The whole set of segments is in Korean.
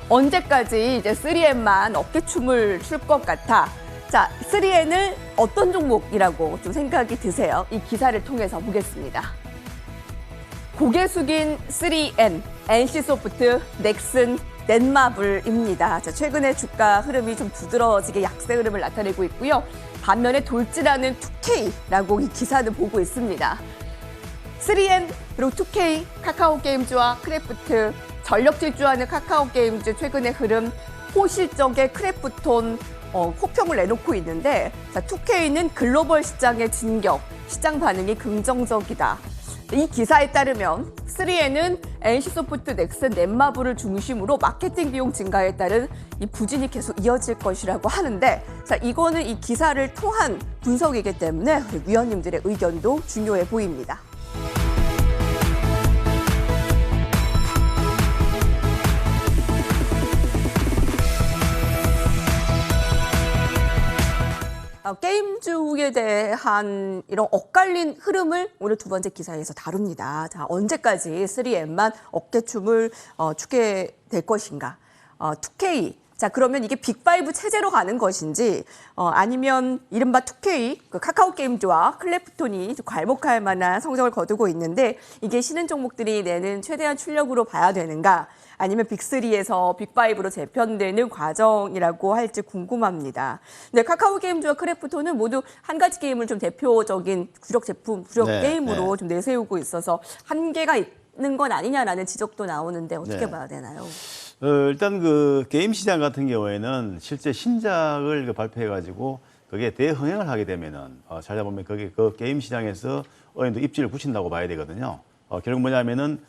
언제까지 이제 3M만 어깨춤을 출 것 같아. 자, 3M을 어떤 종목이라고 좀 생각이 드세요? 이 기사를 통해서 보겠습니다. 고개 숙인 3M, NC소프트, 넥슨, 넷마블입니다. 자, 최근에 주가 흐름이 좀 두드러지게 약세 흐름을 나타내고 있고요. 반면에 돌진하는 2K라고 이 기사는 보고 있습니다. 3M, 그리고 2K, 카카오게임즈와 크래프트, 전력 질주하는 카카오게임즈 최근의 흐름, 호실적의 크래프톤 호평을 내놓고 있는데, 자, 2K는 글로벌 시장의 진격, 시장 반응이 긍정적이다. 이 기사에 따르면 3M은 NC소프트, 넥슨, 넷마블을 중심으로 마케팅 비용 증가에 따른 이 부진이 계속 이어질 것이라고 하는데, 자, 이거는 이 기사를 통한 분석이기 때문에 우리 위원님들의 의견도 중요해 보입니다. 게임주에 대한 이런 엇갈린 흐름을 오늘 두 번째 기사에서 다룹니다. 자, 언제까지 3M만 어깨춤을 추게 될 것인가? 2K. 자, 그러면 이게 빅5 체제로 가는 것인지, 아니면 이른바 2K, 그 카카오게임즈와 클래프톤이 괄목할 만한 성적을 거두고 있는데, 이게 신흥 종목들이 내는 최대한 출력으로 봐야 되는가? 아니면 빅3에서 빅5로 재편되는 과정이라고 할지 궁금합니다. 네, 카카오게임즈와 크래프톤은 모두 한 가지 게임을 좀 대표적인 주력 제품, 주력 게임으로 좀 내세우고 있어서 한계가 있는 건 아니냐라는 지적도 나오는데 어떻게 봐야 되나요? 일단 그 게임 시장 같은 경우에는 실제 신작을 발표해가지고 그게 대흥행을 하게 되면은 찾아보면 그게 그 게임 시장에서 어느 정도 입지를 굳힌다고 봐야 되거든요. 결국 뭐냐면은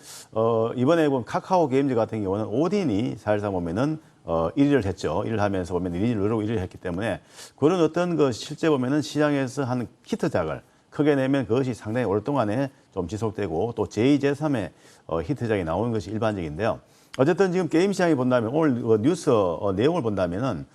이번에 보면 카카오 게임즈 같은 경우는 오딘이 사실상 보면은 1위를 했죠. 1위를 하면서 보면 리니지를 누르고 1위를 했기 때문에 그런 어떤 그 실제 보면은 시장에서 한 히트작을 크게 내면 그것이 상당히 오랫동안에 좀 지속되고 또 제2, 제3의 히트작이 나오는 것이 일반적인데요. 어쨌든 지금 게임 시장이 본다면 오늘 뉴스 내용을 본다면은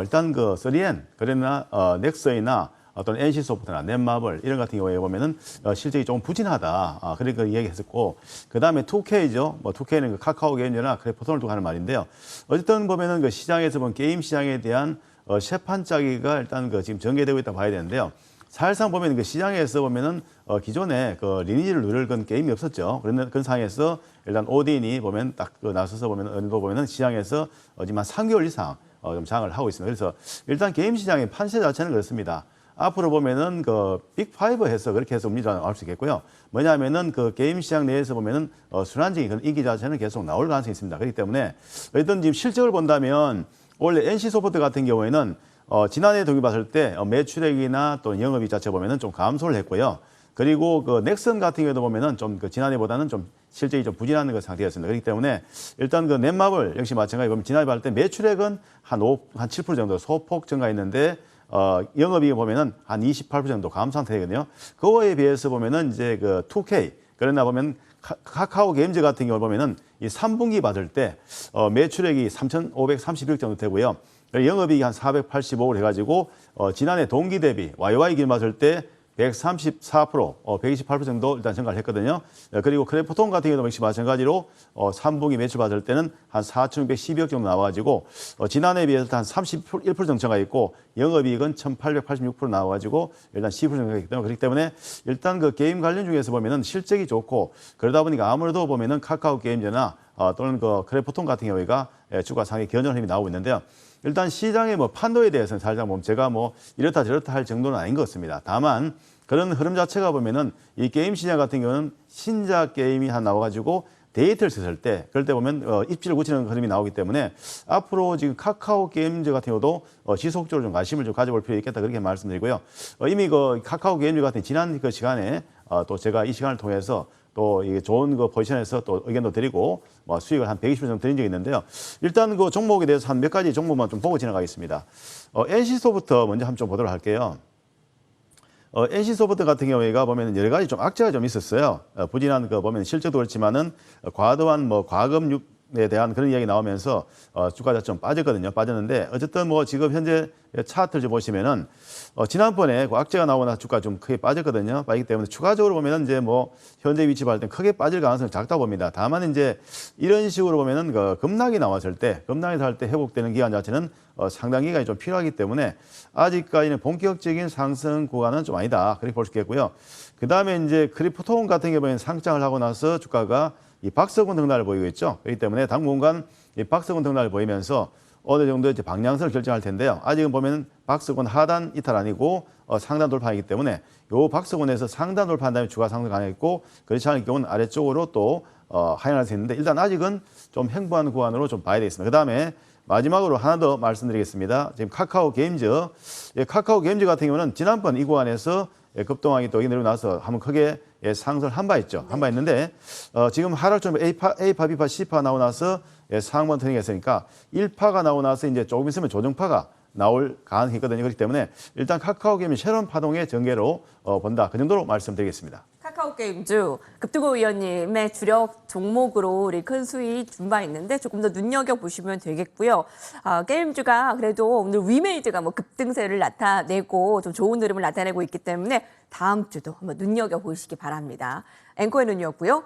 일단 그 3M 그러나 넥슨이나 어떤 NC소프트나 넷마블 이런 같은 경우에 보면은 실적이 조금 부진하다. 그러니까 이야기했었고, 그 다음에 2K죠. 뭐 2K는 그 카카오게임즈나 크래프톤을 두고 하는 말인데요. 어쨌든 보면은 그 시장에서 본 게임 시장에 대한 쇠판짜기가 일단 그 지금 전개되고 있다 봐야 되는데요. 사실상 보면 그 시장에서 보면은 기존에 그 리니지를 누릴 건 게임이 없었죠. 그런 상황에서 일단 오딘이 보면 딱 나서서 보면 어느 정도 보면은 시장에서 지금 한 3개월 이상 좀 장을 하고 있습니다. 그래서 일단 게임 시장의 판세 자체는 그렇습니다. 앞으로 보면은 그 빅5 해서 그렇게 해서 움직이라고 할 수 있겠고요. 뭐냐면은 그 게임 시장 내에서 보면은 순환적인 그런 인기 자체는 계속 나올 가능성이 있습니다. 그렇기 때문에 어쨌든 지금 실적을 본다면 원래 NC소프트 같은 경우에는 지난해 동기 봤을 때 매출액이나 또 영업이익 자체 보면은 좀 감소를 했고요. 그리고 그 넥슨 같은 경우도 보면은 좀 그 지난해보다는 좀 실적이 좀 부진한 그 상태였습니다. 그렇기 때문에 일단 그 넷마블 역시 마찬가지 보면 지난해 봤을 때 매출액은 한 7% 정도 소폭 증가했는데 영업이익 보면은 한 28% 정도 감소한 상태거든요. 그거에 비해서 보면은 이제 그 2K 그러나 보면 카카오 게임즈 같은 경우를 보면은 이 3분기 받을 때 매출액이 3,531억 정도 되고요. 영업이익이 한 485를 해가지고 지난해 동기 대비 YY 기준 봤을 때 134%, 128% 정도 일단 증가를 했거든요. 그리고 크래프톤 같은 경우도 역시 마찬가지로 3분기 매출 봤을 때는 한 4,612억 정도 나와가지고 지난해에 비해서 한 31% 정도 증가했고 영업이익은 1,886% 나와가지고 일단 12% 증가했기 때문에 그렇기 때문에 일단 그 게임 관련 중에서 보면은 실적이 좋고 그러다 보니까 아무래도 보면은 카카오 게임즈나 또는 그 크래프톤 같은 경우가 주가 상위 견조한 힘이 나오고 있는데요. 일단 시장의 뭐 판도에 대해서는 살짝 보면 제가 뭐 이렇다 저렇다 할 정도는 아닌 것 같습니다. 다만 그런 흐름 자체가 보면은 이 게임 시장 같은 경우는 신작 게임이 하나 나와가지고 데이터를 썼을 때 그럴 때 보면 입지를 굳히는 흐름이 나오기 때문에 앞으로 지금 카카오 게임즈 같은 경우도 지속적으로 좀 관심을 좀 가져볼 필요가 있겠다 그렇게 말씀드리고요. 이미 그 카카오 게임즈 같은 지난 그 시간에 또 제가 이 시간을 통해서 또 이게 좋은 그 포지션에서 또 의견도 드리고 수익을 한 120% 정도 드린 적이 있는데요. 일단 그 종목에 대해서 한 몇 가지 종목만 좀 보고 지나가겠습니다. NC소프트 먼저 한번 좀 보도록 할게요. NC소프트 같은 경우에가 보면 여러 가지 좀 악재가 좀 있었어요. 부진한 그 보면 실적도 그렇지만은 과도한 뭐 과금 대한 그런 이야기 나오면서 주가가 좀 빠졌거든요. 빠졌는데 어쨌든 뭐 지금 현재 차트를 좀 보시면은 지난번에 그 악재가 나오고 나서 주가 좀 크게 빠졌거든요. 빠지기 때문에 추가적으로 보면은 이제 뭐 현재 위치 봤을 때 크게 빠질 가능성이 작다 봅니다. 다만 이제 이런 식으로 보면은 그 급락이 나왔을 때 회복되는 기간 자체는 상당 기간이 좀 필요하기 때문에 아직까지는 본격적인 상승 구간은 좀 아니다. 그렇게 볼 수 있겠고요. 그 다음에 이제 크리프톤 같은 경우에는 상장을 하고 나서 주가가 이 박스권 등락을 보이고 있죠. 그렇기 때문에 당분간 이 박스권 등락을 보이면서 어느 정도 이제 방향성을 결정할 텐데요. 아직은 보면은 박스권 하단 이탈 아니고 상단 돌파이기 때문에 요 박스권에서 상단 돌파한 다음에 주가 상승 가능했고 그렇지 않을 경우는 아래쪽으로 또 하향할 수 있는데 일단 아직은 좀 횡보하는 구간으로 좀 봐야 되겠습니다. 그 다음에 마지막으로 하나 더 말씀드리겠습니다. 지금 카카오 게임즈, 카카오 게임즈 같은 경우는 지난번 이 구간에서 급등하기 또 내리고 나서 한번 크게 상승을 한 바 있죠. 한 바 있는데 지금 하락 좀 A파, B파, C파 나오고 나서 상한번 터닝 했으니까 1파가 나오고 나서 이제 조금 있으면 조정파가 나올 가능성이 있거든요. 그렇기 때문에 일단 카카오 게임이 새로운 파동의 전개로 본다. 그 정도로 말씀드리겠습니다. 카카오 게임즈 급두고 위원님의 주력 종목으로 우리 큰 수익 준 바 있는데 조금 더 눈여겨보시면 되겠고요. 게임즈가 그래도 오늘 위메이드가 뭐 급등세를 나타내고 좀 좋은 흐름을 나타내고 있기 때문에 다음 주도 한번 눈여겨보시기 바랍니다. 앵커의 눈이었고요.